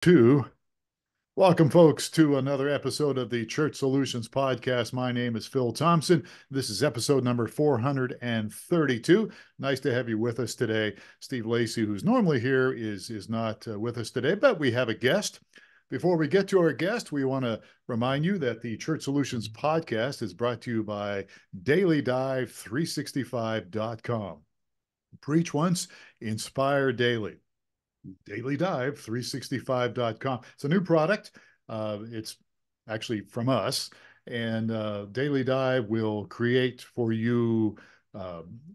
Two. Welcome, folks, to another episode of the Church Solutions Podcast. My name is Phil Thompson. This is episode number 432. Nice to have you with us today. Steve Lacy, who's normally here, is not with us today, but we have a guest. Before we get to our guest, we want to remind you that the Church Solutions Podcast is brought to you by DailyDive365.com. Preach once, inspire daily. DailyDive365.com. It's a new product. It's actually from us. And Daily Dive will create for you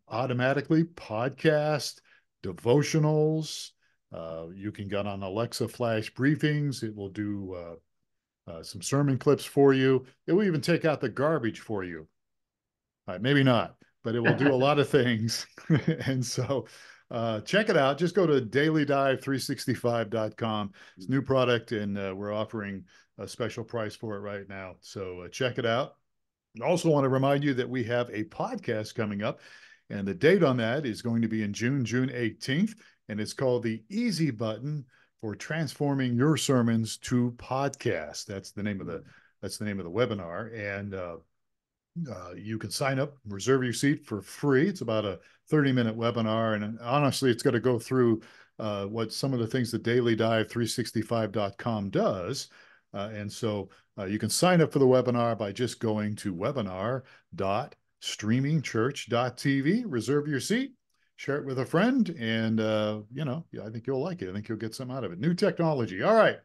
automatically podcast, devotionals. You can get on Alexa flash briefings. It will do some sermon clips for you. It will even take out the garbage for you. Maybe not, but it will do a lot of things. And so check it out. Just go to dailydive365.com. It's a new product, and we're offering a special price for it right now. So check it out. I also want to remind you that we have a podcast coming up, and the date on that is going to be in June 18th, and it's called the Easy Button for Transforming Your Sermons to Podcast. That's the name of the webinar, and you can sign up, reserve your seat for free. It's about a 30-minute webinar. And honestly, it's going to go through what some of the things that DailyDive365.com does. And so you can sign up for the webinar by just going to webinar.streamingchurch.tv, reserve your seat, share it with a friend, and, I think you'll like it. I think you'll get some out of it. New technology. All right.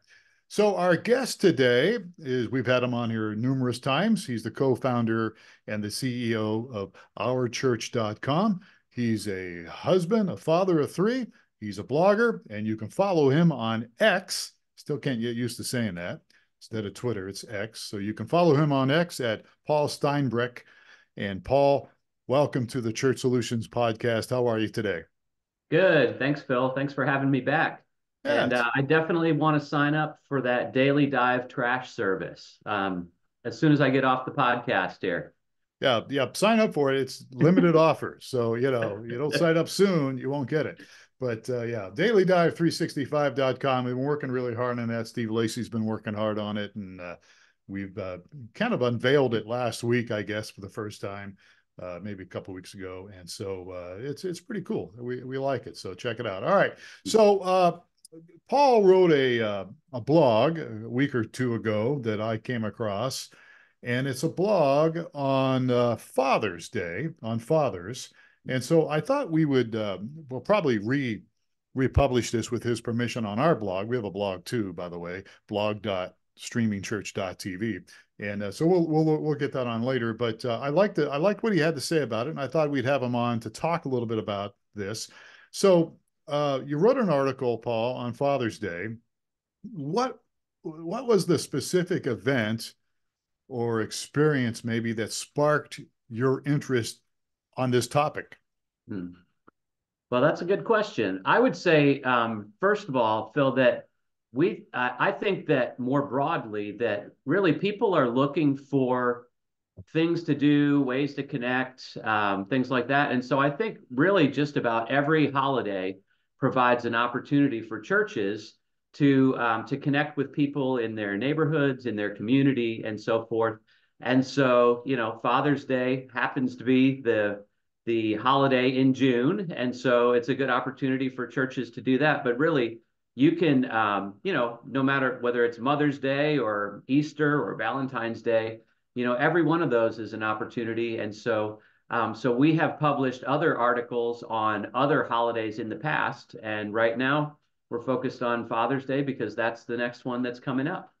So our guest today we've had him on here numerous times. He's the co-founder and the CEO of ourchurch.com. He's a husband, a father of three. He's a blogger, and you can follow him on X. Still can't get used to saying that. Instead of Twitter, it's X. So you can follow him on X at Paul Steinbreck. And Paul, welcome to the Church Solutions Podcast. How are you today? Good. Thanks, Phil. Thanks for having me back. Yeah, And I definitely want to sign up for that daily dive trash service as soon as I get off the podcast here. Yeah. Sign up for it. It's limited offer. So, you don't sign up soon, you won't get it. But dailydive365.com. We've been working really hard on that. Steve Lacy's been working hard on it. And we've kind of unveiled it last week, I guess, for the first time, maybe a couple of weeks ago. And so it's pretty cool. We like it. So check it out. All right. So Paul wrote a blog a week or two ago that I came across, and it's a blog on Father's Day, on fathers. And so I thought we would, we'll probably republish this with his permission on our blog. We have a blog too, by the way, blog.streamingchurch.tv. And so we'll get that on later. But I liked what he had to say about it, and I thought we'd have him on to talk a little bit about this. So you wrote an article, Paul, on Father's Day. What was the specific event or experience maybe that sparked your interest on this topic? Hmm. Well, that's a good question. I would say, first of all, Phil, that I think that more broadly, that really people are looking for things to do, ways to connect, things like that. And so I think really just about every holiday provides an opportunity for churches to connect with people in their neighborhoods, in their community, and so forth. And so, Father's Day happens to be the holiday in June, and so it's a good opportunity for churches to do that. But really, you can, no matter whether it's Mother's Day or Easter or Valentine's Day, every one of those is an opportunity. And so we have published other articles on other holidays in the past. And right now we're focused on Father's Day because that's the next one that's coming up.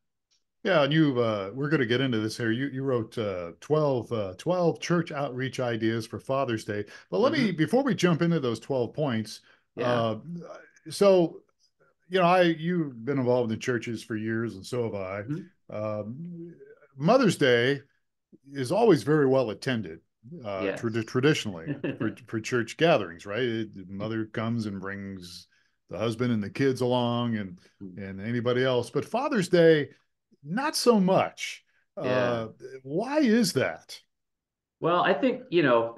Yeah, and we're going to get into this here. You wrote 12 church outreach ideas for Father's Day. But before we jump into those 12 points, Yeah. So, you've been involved in churches for years, and so have I. Mother's Day is always very well attended, Yes. traditionally for church gatherings, right? Mother comes and brings the husband and the kids along, and anybody else. But Father's Day, not so much. Yeah. Why is that? Well, I think,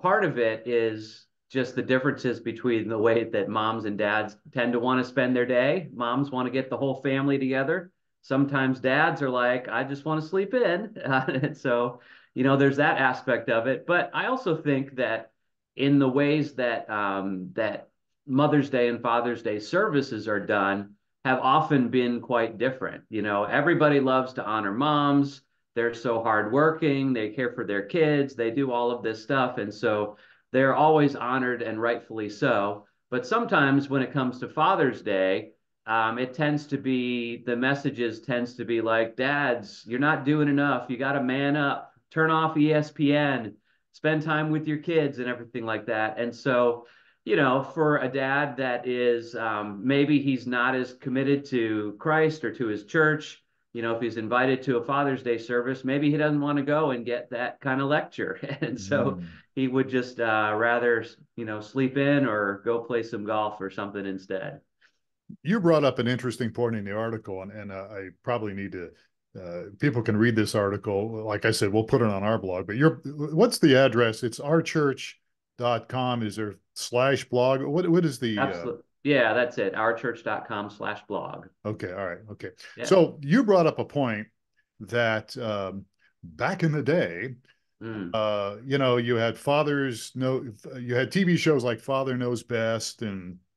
part of it is just the differences between the way that moms and dads tend to want to spend their day. Moms want to get the whole family together. Sometimes dads are like, I just want to sleep in. And so, there's that aspect of it. But I also think that in the ways that that Mother's Day and Father's Day services are done have often been quite different. Everybody loves to honor moms. They're so hardworking. They care for their kids. They do all of this stuff. And so they're always honored and rightfully so. But sometimes when it comes to Father's Day, it tends to be the messages tends to be like, dads, you're not doing enough. You got to man up, turn off ESPN, spend time with your kids and everything like that. And so, for a dad that is maybe he's not as committed to Christ or to his church, if he's invited to a Father's Day service, maybe he doesn't want to go and get that kind of lecture. And so Mm. he would just rather, sleep in or go play some golf or something instead. You brought up an interesting point in the article, and I probably need to. People can read this article. Like I said, we'll put it on our blog. But what's the address? It's ourchurch.com. Is there /blog? What is the Absolutely. Yeah, that's it. Ourchurch.com/blog. okay, all right, okay. Yeah. So you brought up a point that back in the day, Mm. you had you had TV shows like Father Knows Best,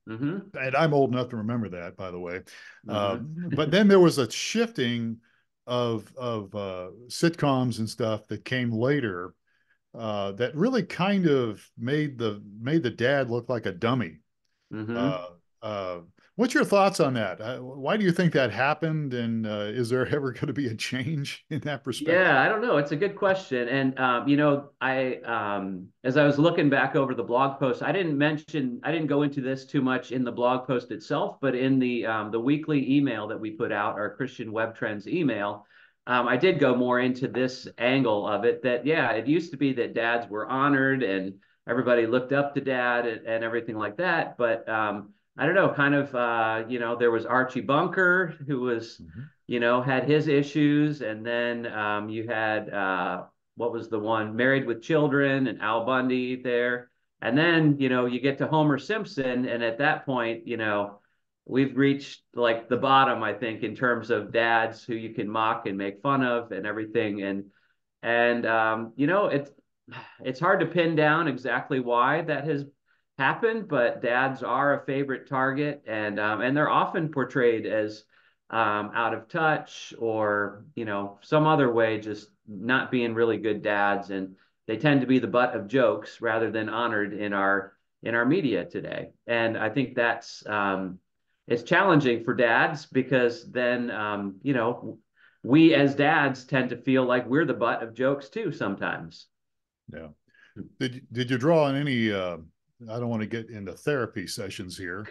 Mm-hmm. and I'm old enough to remember that, by the way. But Mm-hmm. then there was a shifting of sitcoms and stuff that came later that really kind of made the dad look like a dummy. Mm-hmm. Uh, uh, what's your thoughts on that? Why do you think that happened? And is there ever going to be a change in that perspective? Yeah, I don't know. It's a good question. And as I was looking back over the blog post, I didn't go into this too much in the blog post itself, but in the weekly email that we put out, our Christian Web Trends email, I did go more into this angle of it. That yeah, it used to be that dads were honored and everybody looked up to dad and everything like that. But I don't know, kind of there was Archie Bunker who was Mhm. had his issues. And then you had, what was the one, Married with Children and Al Bundy there. And then, you get to Homer Simpson. And at that point, we've reached like the bottom, I think, in terms of dads who you can mock and make fun of and everything. And it's hard to pin down exactly why that has happened, but dads are a favorite target, and they're often portrayed as out of touch or some other way, just not being really good dads, and they tend to be the butt of jokes rather than honored in our media today. And I think that's it's challenging for dads because then we as dads tend to feel like we're the butt of jokes too sometimes. Yeah. Did you draw on any? I don't want to get into therapy sessions here,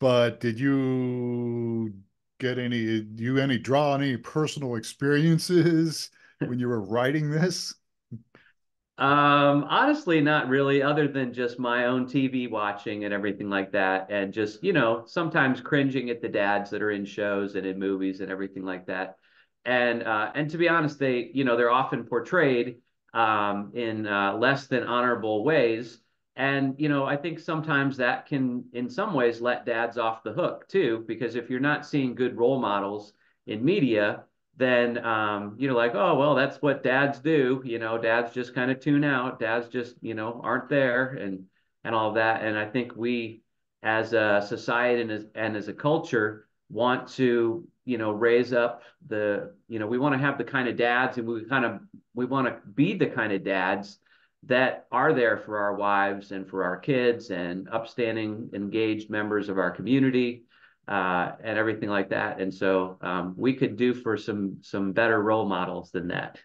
but did you get any? Do you any draw on any personal experiences when you were writing this? Honestly, not really, other than just my own TV watching and everything like that, and just, sometimes cringing at the dads that are in shows and in movies and everything like that. And to be honest, they're often portrayed in less than honorable ways. And, I think sometimes that can, in some ways, let dads off the hook too, because if you're not seeing good role models in media, then like, oh well, that's what dads do. Dads just kind of tune out. Dads just aren't there, and all of that. And I think we, as a society and as a culture, want to raise up we want to have the kind of dads, and we want to be the kind of dads that are there for our wives and for our kids and upstanding, engaged members of our community and everything like that. And so we could do for some better role models than that.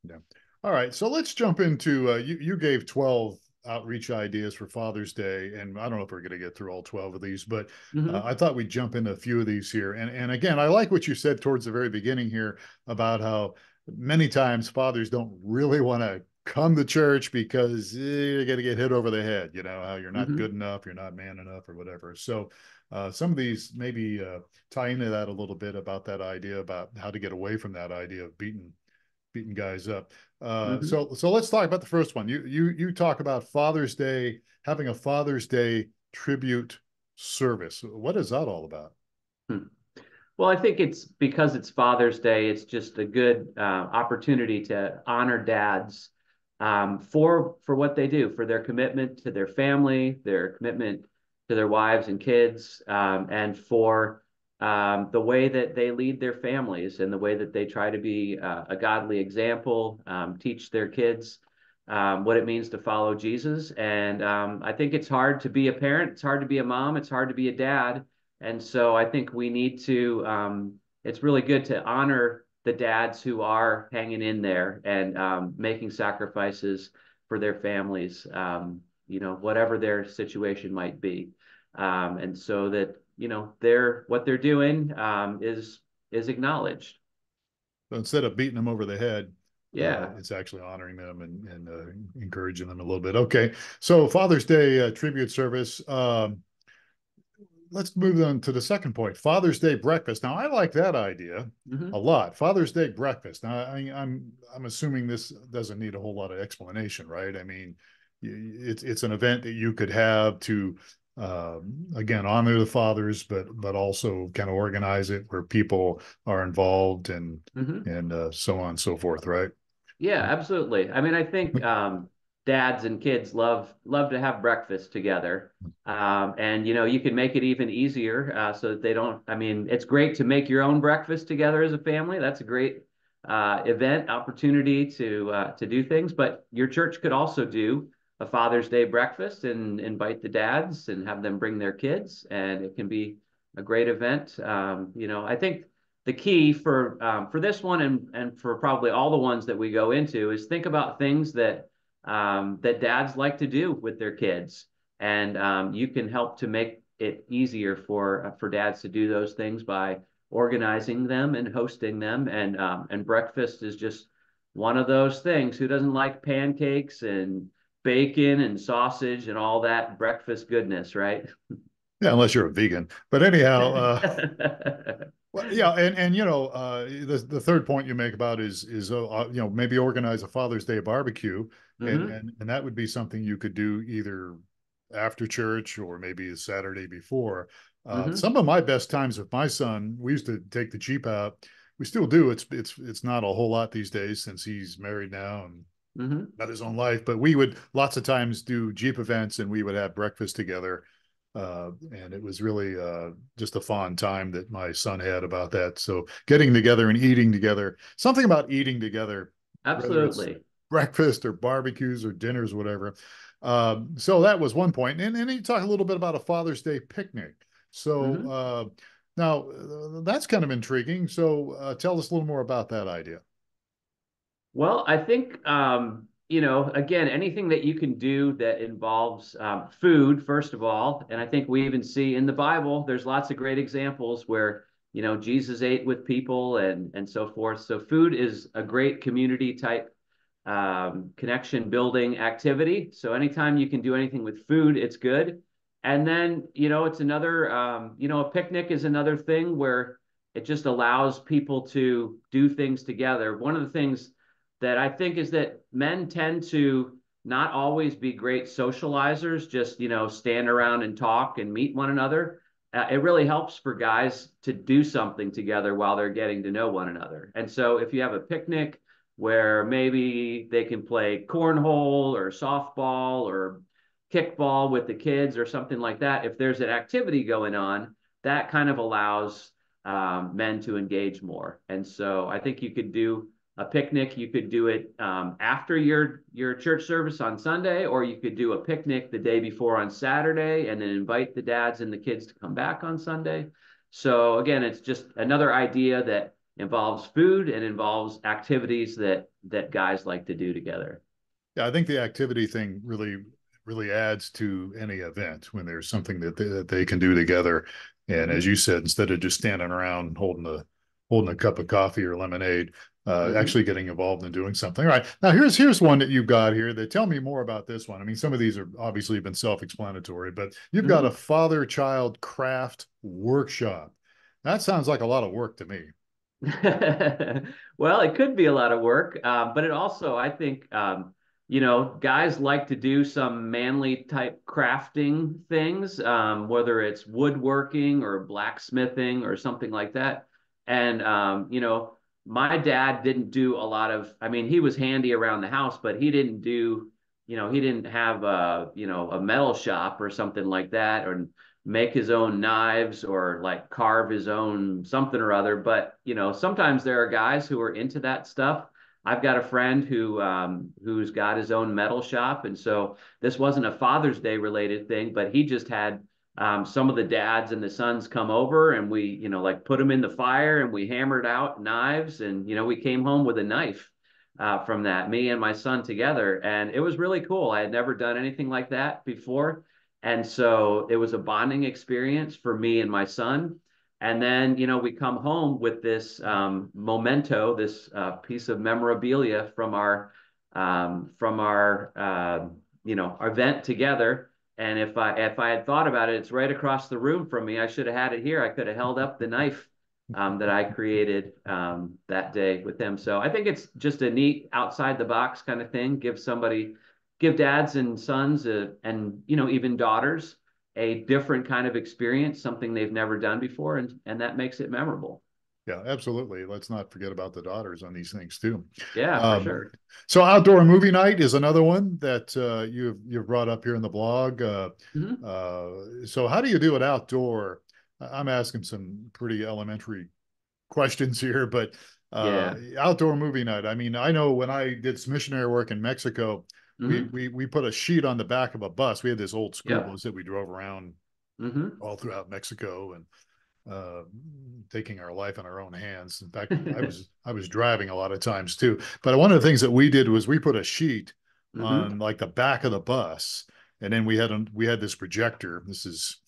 Yeah. All right. So let's jump into you gave 12 outreach ideas for Father's Day. And I don't know if we're going to get through all 12 of these, but Mm-hmm. I thought we'd jump into a few of these here. And again, I like what you said towards the very beginning here about how many times fathers don't really want to come to church because you're going to get hit over the head, how you're not Mm-hmm. good enough, you're not man enough, or whatever. So some of these maybe tie into that a little bit about that idea about how to get away from that idea of beating beating guys up. Mm-hmm. So let's talk about the first one. You talk about Father's Day, having a Father's Day tribute service. What is that all about? Hmm. Well, I think it's because it's Father's Day. It's just a good opportunity to honor dads for what they do, for their commitment to their family, their commitment to their wives and kids, and for the way that they lead their families and the way that they try to be a godly example, teach their kids what it means to follow Jesus. And I think it's hard to be a parent. It's hard to be a mom. It's hard to be a dad. And so I think we need to, it's really good to honor the dads who are hanging in there and making sacrifices for their families, whatever their situation might be. And so that, what they're doing is acknowledged. So instead of beating them over the head, Yeah. it's actually honoring them and encouraging them a little bit. Okay, so Father's Day tribute service. Let's move on to the second point, Father's Day breakfast. Now, I like that idea a Hmm. lot. Father's Day breakfast. Now, I'm assuming this doesn't need a whole lot of explanation, right? I mean, it's an event that you could have to again honor the fathers, but also kind of organize it where people are involved Hmm. and so on and so forth, right? Yeah, absolutely. I mean, I think dads and kids love to have breakfast together, and you can make it even easier so that they don't. I mean, it's great to make your own breakfast together as a family. That's a great event opportunity to do things. But your church could also do a Father's Day breakfast and invite the dads and have them bring their kids, and it can be a great event. I think the key for this one and for probably all the ones that we go into is think about things that dads like to do with their kids, and you can help to make it easier for dads to do those things by organizing them and hosting them, and breakfast is just one of those things. Who doesn't like pancakes and bacon and sausage and all that breakfast goodness, right? Yeah, unless you're a vegan. But anyhow, well, yeah, and the third point you make about is maybe organize a Father's Day barbecue, and Hmm. and that would be something you could do either after church or maybe a Saturday before. Hmm. Some of my best times with my son, we used to take the Jeep out. We still do. It's not a whole lot these days since he's married now and Hmm. got his own life. But we would lots of times do Jeep events and we would have breakfast together. And it was really just a fun time that my son had about that. So getting together and eating together, something about eating together, whether it's Absolutely. breakfast or barbecues or dinners, whatever. So that was one point. And you talk a little bit about a Father's Day picnic. So Hmm. now that's kind of intriguing. So tell us a little more about that idea. Well, I think, again, anything that you can do that involves food, first of all. And I think we even see in the Bible, there's lots of great examples where, Jesus ate with people and so forth. So food is a great community type connection building activity. So anytime you can do anything with food, it's good. And then, it's another, a picnic is another thing where it just allows people to do things together. One of the things that I think is that men tend to not always be great socializers, just, stand around and talk and meet one another. It really helps for guys to do something together while they're getting to know one another. And so if you have a picnic, where maybe they can play cornhole or softball or kickball with the kids or something like that. If there's an activity going on, that kind of allows men to engage more. And so I think you could do a picnic. You could do it after your church service on Sunday, or you could do a picnic the day before on Saturday, and then invite the dads and the kids to come back on Sunday. So again, it's just another idea that involves food and involves activities that guys like to do together. Yeah, I think the activity thing really adds to any event when there's something that they can do together. And as Mm-hmm. you said, instead of just standing around holding a cup of coffee or lemonade, Mm-hmm. actually getting involved in doing something. All right. Now here's one that you've got here. That tell me more about this one. I mean, some of these are obviously been self-explanatory, but you've got a Mm-hmm. father-child craft workshop. That sounds like a lot of work to me. Well, it could be a lot of work, but it also, I think, guys like to do some manly type crafting things, whether it's woodworking or blacksmithing or something like that. And, my dad didn't do a lot of, I mean, he was handy around the house, but he didn't do, he didn't have a metal shop or something like that, or make his own knives or like carve his own something or other. But sometimes there are guys who are into that stuff. I've got a friend who's got his own metal shop, and so this wasn't a Father's Day related thing, but he just had some of the dads and the sons come over, and we like put them in the fire, and we hammered out knives, and we came home with a knife from that, me and my son together, and it was really cool. I had never done anything like that before. And so it was a bonding experience for me and my son. And then, we come home with this memento, this piece of memorabilia from our event together. And if I had thought about it, it's right across the room from me. I should have had it here. I could have held up the knife that I created that day with him. So I think it's just a neat outside the box kind of thing. Give dads and sons and even daughters a different kind of experience, something they've never done before, and that makes it memorable. Yeah, absolutely. Let's not forget about the daughters on these things too. Yeah, for Um, sure. so outdoor movie night is another one that you've brought up here in the blog. Hmm. So how do you do it outdoor? I'm asking some pretty elementary questions here, but Yeah. outdoor movie night. I mean, I know when I did some missionary work in Mexico, we Hmm. we we put a sheet on the back of a bus. We had this old school Yep. bus that we drove around Hmm. all throughout Mexico, and uh, taking our life in our own hands. In fact, I was driving a lot of times too. But one of the things that we did was we put a sheet Hmm. on like the back of the bus, and then we had this projector. This is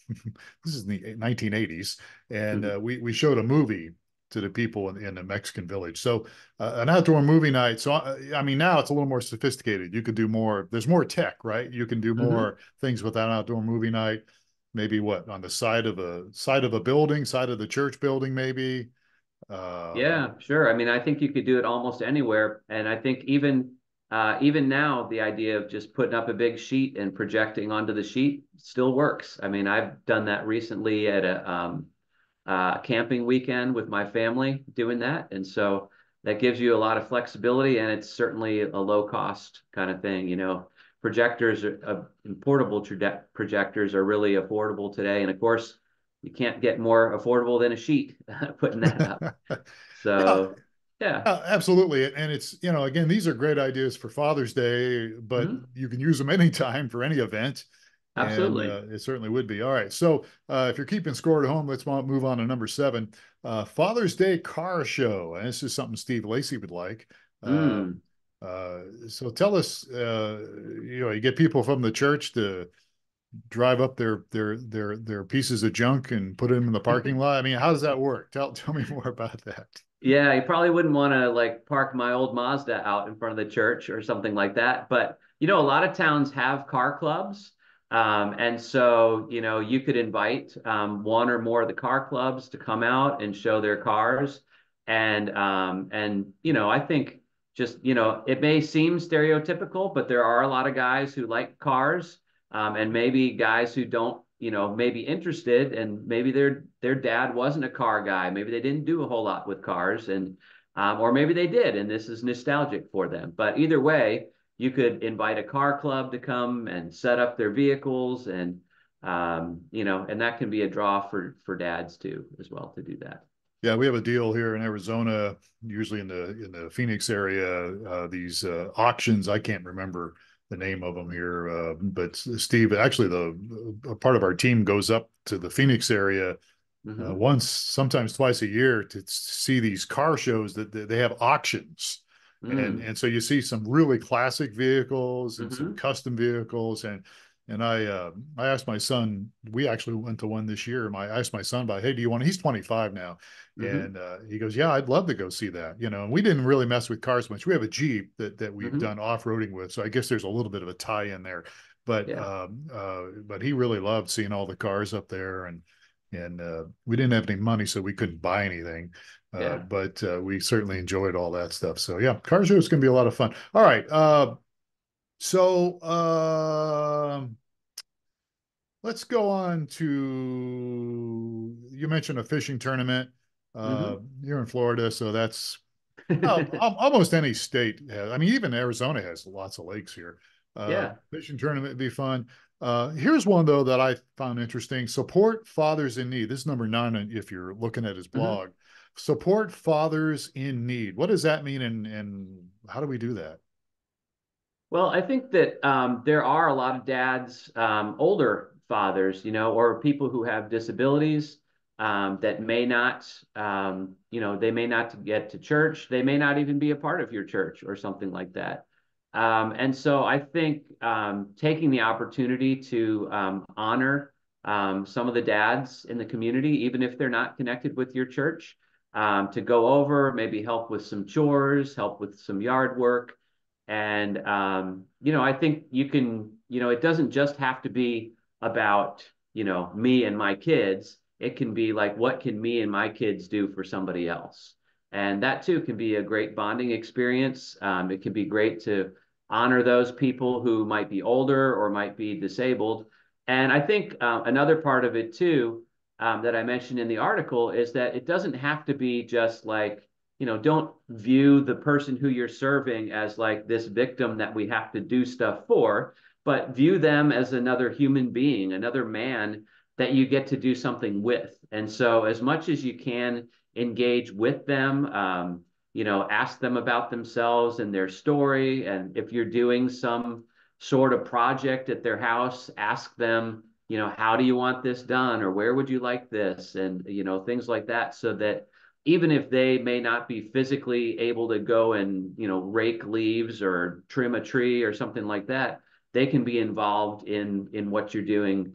this is the 1980s, and we showed a movie to the people in the Mexican village. So an outdoor movie night. So I mean, now it's a little more sophisticated. You could do more. There's more tech, right? You can do Hmm. more things with that outdoor movie night. Maybe what, on the side of a building, side of the church building, maybe. Yeah, sure. I mean, I think you could do it almost anywhere, and I think even now, the idea of just putting up a big sheet and projecting onto the sheet still works. I mean, I've done that recently at a camping weekend with my family doing that. And so that gives you a lot of flexibility, and it's certainly a low cost kind of thing. Projectors portable projectors are really affordable today. And of course, you can't get more affordable than a sheet putting that up. Yeah, So, yeah, absolutely. And it's, again, these are great ideas for Father's Day, but mhm, you can use them anytime for any event. And absolutely. it certainly would be. All right. So if you're keeping score at home, let's move on to number 7. Father's Day car show. And this is something Steve Lacy would like. Uh, Mm. so tell us, you get people from the church to drive up their pieces of junk and put them in the parking lot. I mean, how does that work? Tell me more about that. Yeah, you probably wouldn't want to like park my old Mazda out in front of the church or something like that. But a lot of towns have car clubs. And so, you could invite one or more of the car clubs to come out and show their cars. And I think just, it may seem stereotypical, but there are a lot of guys who like cars, and maybe guys who don't, maybe interested, and maybe their dad wasn't a car guy. Maybe they didn't do a whole lot with cars, and or maybe they did, and this is nostalgic for them. But either way, you could invite a car club to come and set up their vehicles, and that can be a draw for dads too, as well, to do that. Yeah, we have a deal here in Arizona, usually in the Phoenix area. These auctions, I can't remember the name of them here, but Steve, actually, the a part of our team goes up to the Phoenix area Hmm. once, sometimes twice a year to see these car shows that they have auctions. And Mm. and so you see some really classic vehicles and some Hmm. custom vehicles. And I asked my son, we actually went to one this year. I asked my son about, hey, do you want, he's 25 now. Hmm. And he goes, yeah, I'd love to go see that. And we didn't really mess with cars much. We have a Jeep that we've Hmm. done off-roading with. So I guess there's a little bit of a tie in there. But Yeah. but he really loved seeing all the cars up there. And and we didn't have any money, so we couldn't buy anything. Yeah. But we certainly enjoyed all that stuff. So yeah, car show is going to be a lot of fun. All right. So let's go on to, you mentioned a fishing tournament. Hmm. You're in Florida, so that's almost any state. I mean, even Arizona has lots of lakes here. Yeah. Fishing tournament would be fun. Here's one though that I found interesting. Support fathers in need. This is number 9 if you're looking at his Hmm. blog. Support fathers in need. What does that mean, and how do we do that? Well, I think that there are a lot of dads, older fathers, or people who have disabilities that may not, they may not get to church. They may not even be a part of your church or something like that. And so I think taking the opportunity to honor some of the dads in the community, even if they're not connected with your church, to go over, maybe help with some chores, help with some yard work. And I think you can, it doesn't just have to be about, me and my kids. It can be like, what can me and my kids do for somebody else? And that too can be a great bonding experience. It can be great to honor those people who might be older or might be disabled. And I think another part of it too, that I mentioned in the article is that it doesn't have to be just like, don't view the person who you're serving as like this victim that we have to do stuff for, but view them as another human being, another man that you get to do something with. And so, as much as you can engage with them, ask them about themselves and their story. And if you're doing some sort of project at their house, ask them, how do you want this done? Or where would you like this? And, things like that, so that even if they may not be physically able to go and rake leaves or trim a tree or something like that, they can be involved in what you're doing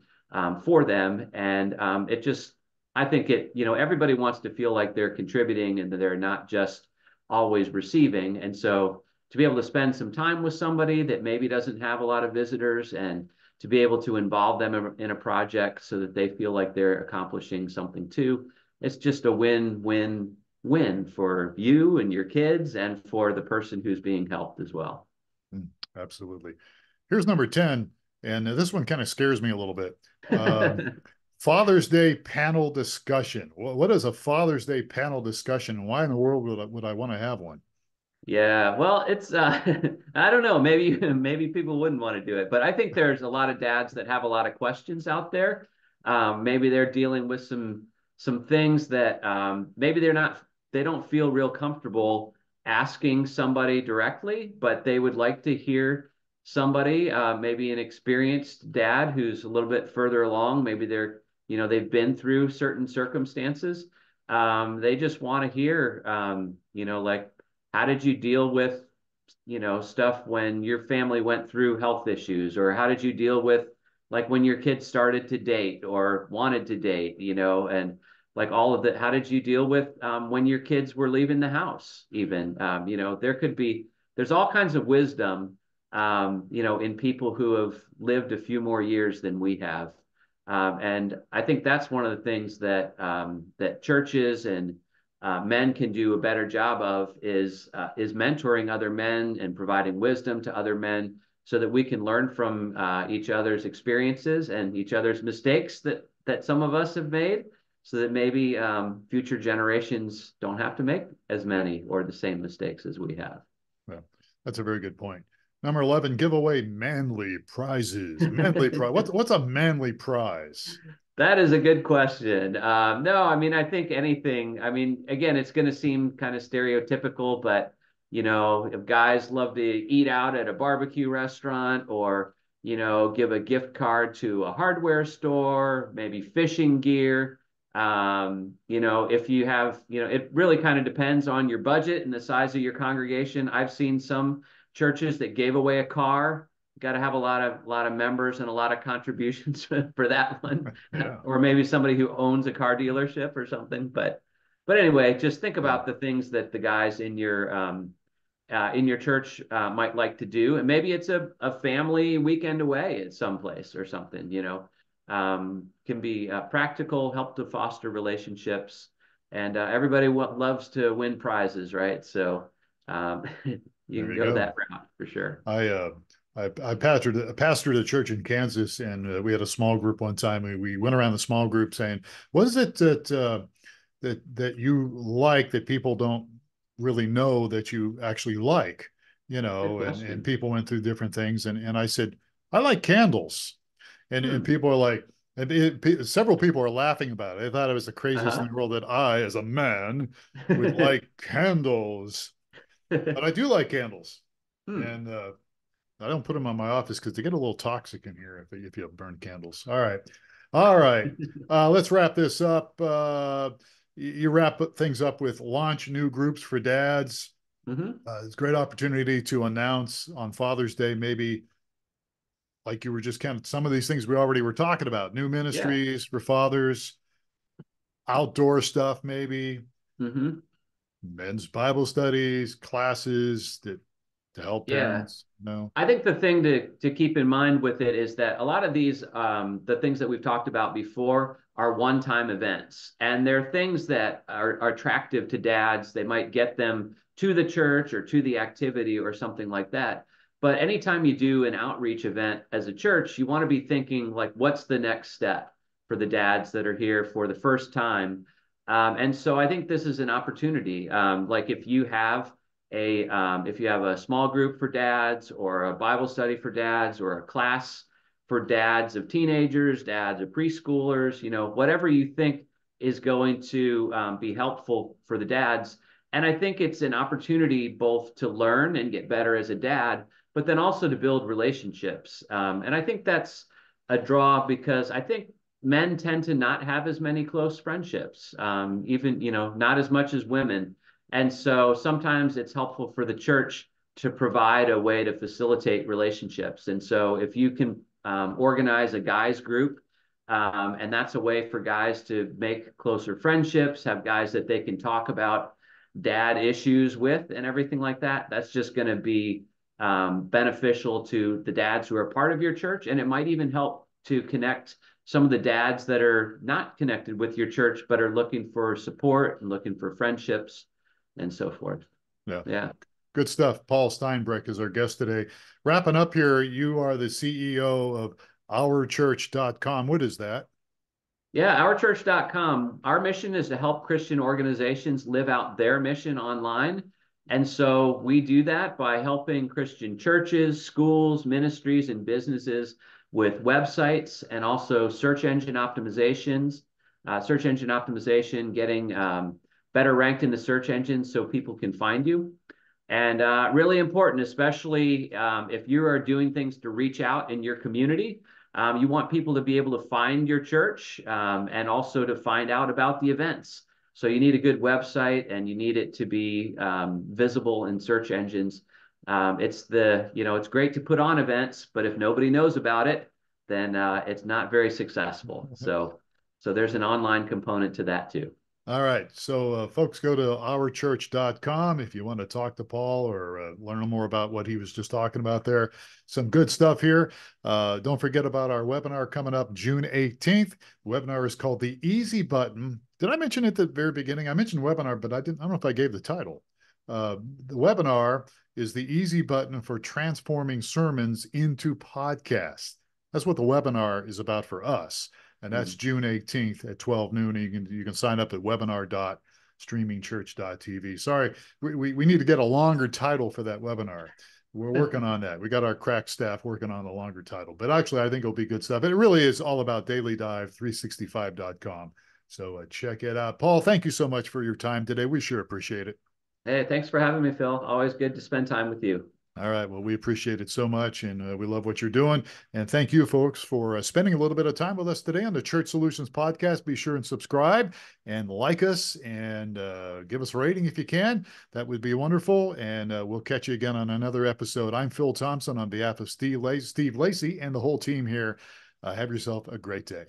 for them. And it just, I think everybody wants to feel like they're contributing and that they're not just always receiving. And so to be able to spend some time with somebody that maybe doesn't have a lot of visitors, and to be able to involve them in a project so that they feel like they're accomplishing something too, it's just a win-win-win for you and your kids and for the person who's being helped as well. Absolutely. Here's number 10, and this one kind of scares me a little bit. Um, Father's Day panel discussion. What is a Father's Day panel discussion? Why in the world would I want to have one? Yeah, well, it's I don't know, maybe maybe people wouldn't want to do it, but I think there's a lot of dads that have a lot of questions out there. Maybe they're dealing with some things that maybe they don't feel real comfortable asking somebody directly, but they would like to hear somebody, maybe an experienced dad who's a little bit further along. Maybe they've been through certain circumstances. They just want to hear, like, how did you deal with, stuff when your family went through health issues? Or how did you deal with, like, when your kids started to date or wanted to date, and like all of that? How did you deal with when your kids were leaving the house, even? There's all kinds of wisdom, in people who have lived a few more years than we have. And I think that's one of the things that churches and men can do a better job of is mentoring other men and providing wisdom to other men, so that we can learn from each other's experiences and each other's mistakes that some of us have made, so that maybe future generations don't have to make as many or the same mistakes as we have. Well, that's a very good point. Number 11, give away manly prizes. Manly prize. What's a manly prize? That is a good question. No, I mean, I think anything, I mean, again, it's going to seem kind of stereotypical, but, if guys love to eat out at a barbecue restaurant, or, give a gift card to a hardware store, maybe fishing gear. If you have, it really kind of depends on your budget and the size of your congregation. I've seen some churches that gave away a car. Got to have a lot of members and a lot of contributions for that one. Yeah. Or maybe somebody who owns a car dealership or something. But anyway, just think Yeah. about the things that the guys in your church might like to do, and maybe it's a family weekend away at some place or something. can be practical, help to foster relationships, and everybody loves to win prizes, right? So you There can you go go. that route for sure. I pastored a church in Kansas, and we had a small group one time. We went around the small group saying, "What is it that you like that people don't really know that you actually like?" You Good know, and question. people went through different things, and I said, "I like candles," and Hmm. people are like, several people are laughing about it. They thought it was the craziest thing in Uh-huh. the world that I, as a man, would like candles, but I do like candles, Hmm. and I don't put them on my office because they get a little toxic in here if you burn candles. All right. All right. Let's wrap this up. You wrap things up with launch new groups for dads. Hmm. It's a great opportunity to announce on Father's Day, maybe like you were just kind of some of these things we already were talking about, new Yeah. ministries for fathers, outdoor stuff, maybe Hmm. men's Bible studies, classes that to help Yeah. parents, you know. I think the thing to keep in mind with it is that a lot of these the things that we've talked about before are one-time events, and they're things that are attractive to dads. They might get them to the church or to the activity or something like that. But anytime you do an outreach event as a church, you want to be thinking like, what's the next step for the dads that are here for the first time? And so I think this is an opportunity. Like if you have a small group for dads or a Bible study for dads or a class for dads of teenagers, dads of preschoolers, whatever you think is going to be helpful for the dads. And I think it's an opportunity both to learn and get better as a dad, but then also to build relationships. And I think that's a draw because I think men tend to not have as many close friendships, even, not as much as women. And so sometimes it's helpful for the church to provide a way to facilitate relationships. And so if you can organize a guys group, and that's a way for guys to make closer friendships, have guys that they can talk about dad issues with and everything like that, that's just going to be beneficial to the dads who are part of your church. And it might even help to connect some of the dads that are not connected with your church, but are looking for support and looking for friendships and so forth. Yeah. Yeah. Good stuff. Paul Steinbreck is our guest today. Wrapping up here, you are the CEO of ourchurch.com. What is that? Yeah, ourchurch.com. Our mission is to help Christian organizations live out their mission online. And so we do that by helping Christian churches, schools, ministries, and businesses with websites and also search engine optimization, getting better ranked in the search engine so people can find you. And really important, especially if you are doing things to reach out in your community. You want people to be able to find your church and also to find out about the events. So you need a good website and you need it to be visible in search engines. It's great to put on events, but if nobody knows about it, then it's not very successful. So there's an online component to that too. All right. So, folks, go to ourchurch.com if you want to talk to Paul or learn more about what he was just talking about there. Some good stuff here. Don't forget about our webinar coming up June 18th. The webinar is called The Easy Button. Did I mention at the very beginning? I mentioned webinar, but I don't know if I gave the title. The webinar is the easy button for transforming sermons into podcasts. That's what the webinar is about for us, and that's Mhm. June 18th at 12 noon. You can sign up at webinar.streamingchurch.tv. Sorry, we need to get a longer title for that webinar. We're working on that. We got our crack staff working on the longer title, but actually, I think it'll be good stuff. It really is all about dailydive365.com. So check it out. Paul, thank you so much for your time today. We sure appreciate it. Hey, thanks for having me, Phil. Always good to spend time with you. All right. Well, we appreciate it so much, and we love what you're doing. And thank you, folks, for spending a little bit of time with us today on the Church Solutions Podcast. Be sure and subscribe and like us and give us a rating if you can. That would be wonderful. And we'll catch you again on another episode. I'm Phil Thompson on behalf of Steve Lacy and the whole team here. Have yourself a great day.